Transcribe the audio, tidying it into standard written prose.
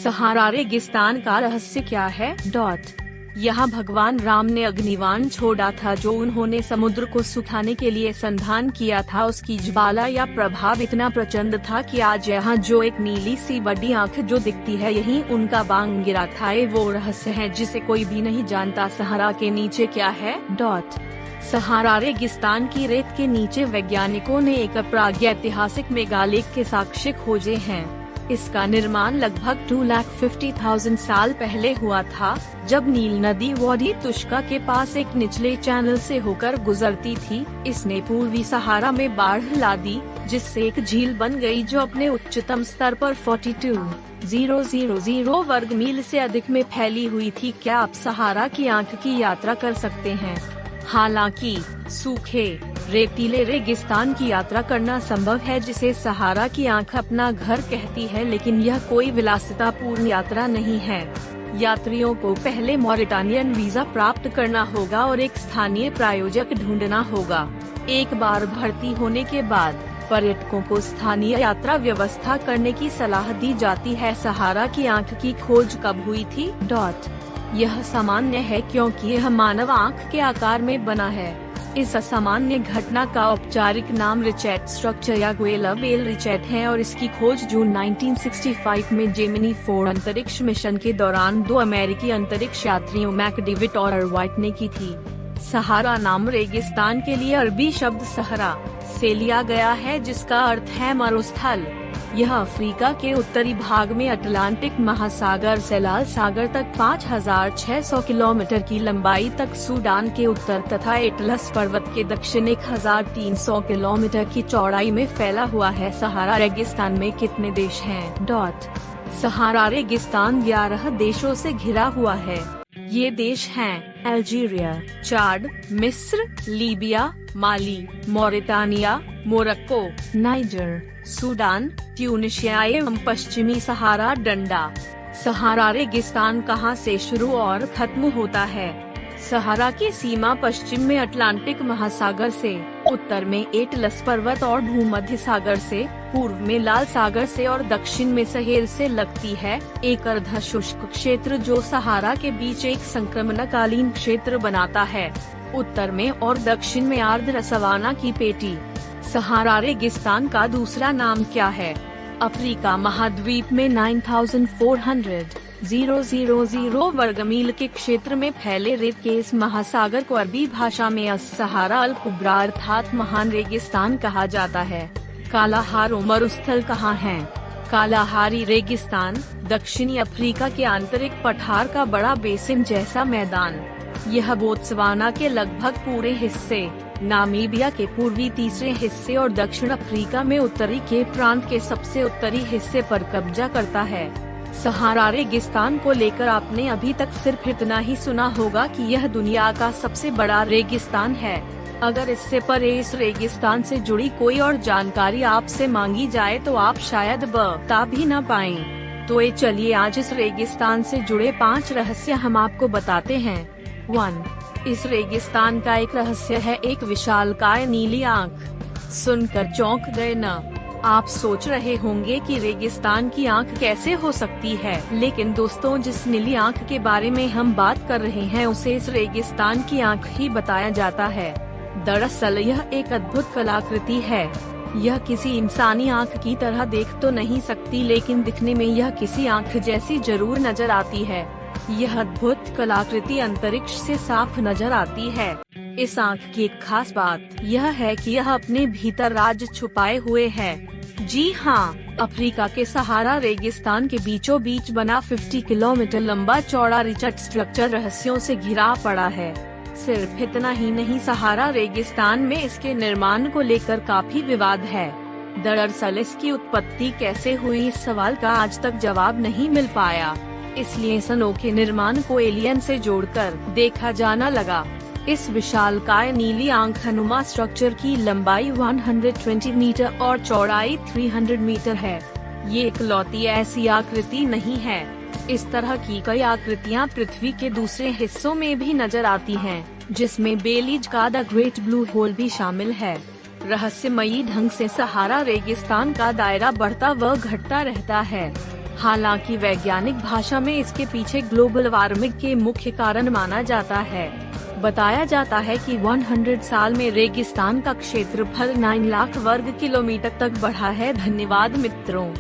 सहारा रेगिस्तान का रहस्य क्या है? यहाँ भगवान राम ने अग्निबाण छोड़ा था जो उन्होंने समुद्र को सुखाने के लिए संधान किया था। उसकी ज्वाला या प्रभाव इतना प्रचंड था कि आज यहाँ जो एक नीली सी बड़ी आंख जो दिखती है यही उनका बांग गिरा था। ये वो रहस्य है जिसे कोई भी नहीं जानता। सहारा के नीचे क्या है? सहारा रेगिस्तान की रेत के नीचे वैज्ञानिकों ने एक प्रागैतिहासिक मेगालिथ के साक्ष्य खोजे हैं। इसका निर्माण लगभग 2,50,000 साल पहले हुआ था, जब नील नदी वाडी तुष्का के पास एक निचले चैनल से होकर गुजरती थी। इसने पूर्वी सहारा में बाढ़ ला दी, जिससे एक झील बन गई जो अपने उच्चतम स्तर पर 42,000 वर्ग मील से अधिक में फैली हुई थी। क्या आप सहारा की आंख की यात्रा कर सकते हैं? हालांकि सूखे रेतीले रेगिस्तान की यात्रा करना संभव है, जिसे सहारा की आंख अपना घर कहती है, लेकिन यह कोई विलासितापूर्ण यात्रा नहीं है। यात्रियों को पहले मॉरिटानियन वीजा प्राप्त करना होगा और एक स्थानीय प्रायोजक ढूंढना होगा। एक बार भर्ती होने के बाद पर्यटकों को स्थानीय यात्रा व्यवस्था करने की सलाह दी जाती है। सहारा की आंख की खोज कब हुई थी? यह सामान्य है क्योंकि यह मानव आंख के आकार में बना है। इस असामान्य घटना का औपचारिक नाम रिचेट स्ट्रक्चर या गुएला बेल रिचेट है और इसकी खोज जून 1965 में जेमिनी 4 अंतरिक्ष मिशन के दौरान 2 अमेरिकी अंतरिक्ष यात्रियों मैकडेविट और व्हाइट ने की थी। सहारा नाम रेगिस्तान के लिए अरबी शब्द सहरा से लिया गया है, जिसका अर्थ है मरुस्थल। यह अफ्रीका के उत्तरी भाग में अटलांटिक महासागर से लाल सागर तक 5,600 किलोमीटर की लंबाई तक, सूडान के उत्तर तथा एटलस पर्वत के दक्षिण 1,300 किलोमीटर की चौड़ाई में फैला हुआ है। सहारा रेगिस्तान में कितने देश हैं? सहारा रेगिस्तान 11 देशों से घिरा हुआ है। ये देश हैं अल्जीरिया, चाड, मिस्र, Libya, Mali, Mauritania, Morocco, Niger, Sudan, Tunisia एवं पश्चिमी सहारा डंडा। सहारा रेगिस्तान कहाँ से शुरू और खत्म होता है? सहारा की सीमा पश्चिम में अटलांटिक महासागर से, उत्तर में एटलस पर्वत और भूमध्य सागर से, पूर्व में लाल सागर से और दक्षिण में सहेल से लगती है। एक अर्ध शुष्क क्षेत्र जो सहारा के बीच एक संक्रमणकालीन क्षेत्र बनाता है। उत्तर में और दक्षिण में आर्द्र सवाना की पेटी। सहारा रेगिस्तान का दूसरा नाम क्या है? अफ्रीका महाद्वीप में 9,400 वर्गमील के क्षेत्र में फैले रेत के इस महासागर को अरबी भाषा में अस-सहारा अल-कुब्रा अर्थात महान रेगिस्तान कहा जाता है। कालाहारो मरुस्थल कहाँ है? कालाहारी रेगिस्तान दक्षिणी अफ्रीका के आंतरिक पठार का बड़ा बेसिन जैसा मैदान। यह बोत्सवाना के लगभग पूरे हिस्से, नामीबिया के पूर्वी तीसरे हिस्से और दक्षिण अफ्रीका में उत्तरी के प्रांत के सबसे उत्तरी हिस्से पर कब्जा करता है। सहारा रेगिस्तान को लेकर आपने अभी तक सिर्फ इतना ही सुना होगा कि यह दुनिया का सबसे बड़ा रेगिस्तान है। अगर इससे परे इस रेगिस्तान से जुड़ी कोई और जानकारी आपसे मांगी जाए तो आप शायद बता भी न पाएं। तो चलिए आज इस रेगिस्तान से जुड़े 5 रहस्य हम आपको बताते हैं। 1. इस रेगिस्तान का एक रहस्य है एक विशालकाय नीली आंख। सुनकर चौंक गए न? आप सोच रहे होंगे कि रेगिस्तान की आंख कैसे हो सकती है, लेकिन दोस्तों जिस नीली आंख के बारे में हम बात कर रहे हैं उसे इस रेगिस्तान की आंख ही बताया जाता है। दरअसल यह एक अद्भुत कलाकृति है। यह किसी इंसानी आंख की तरह देख तो नहीं सकती, लेकिन दिखने में यह किसी आंख जैसी जरूर नजर आती है। यह अद्भुत कलाकृति अंतरिक्ष से साफ नजर आती है। इस आंख की एक खास बात यह है कि यह अपने भीतर राज छुपाए हुए है। जी हाँ, अफ्रीका के सहारा रेगिस्तान के बीचों बीच बना 50 किलोमीटर लंबा चौड़ा रिचेट स्ट्रक्चर रहस्यों से घिरा पड़ा है। सिर्फ इतना ही नहीं, सहारा रेगिस्तान में इसके निर्माण को लेकर काफी विवाद है। दरअसल इसकी उत्पत्ति कैसे हुई, इस सवाल का आज तक जवाब नहीं मिल पाया। इसलिए इस अनोखे निर्माण को एलियन से जोड़कर देखा जाना लगा। इस विशालकाय नीली आंख नुमा स्ट्रक्चर की लंबाई 120 मीटर और चौड़ाई 300 मीटर है। ये इकलौती ऐसी आकृति नहीं है। इस तरह की कई आकृतियां पृथ्वी के दूसरे हिस्सों में भी नजर आती हैं, जिसमें बेलीज का द ग्रेट ब्लू होल भी शामिल है। रहस्यमयी ढंग से सहारा रेगिस्तान का दायरा बढ़ता व घटता रहता है। हालांकि वैज्ञानिक भाषा में इसके पीछे ग्लोबल वार्मिंग के मुख्य कारण माना जाता है। बताया जाता है कि 100 साल में रेगिस्तान का क्षेत्रफल 9 लाख वर्ग किलोमीटर तक बढ़ा है। धन्यवाद मित्रों।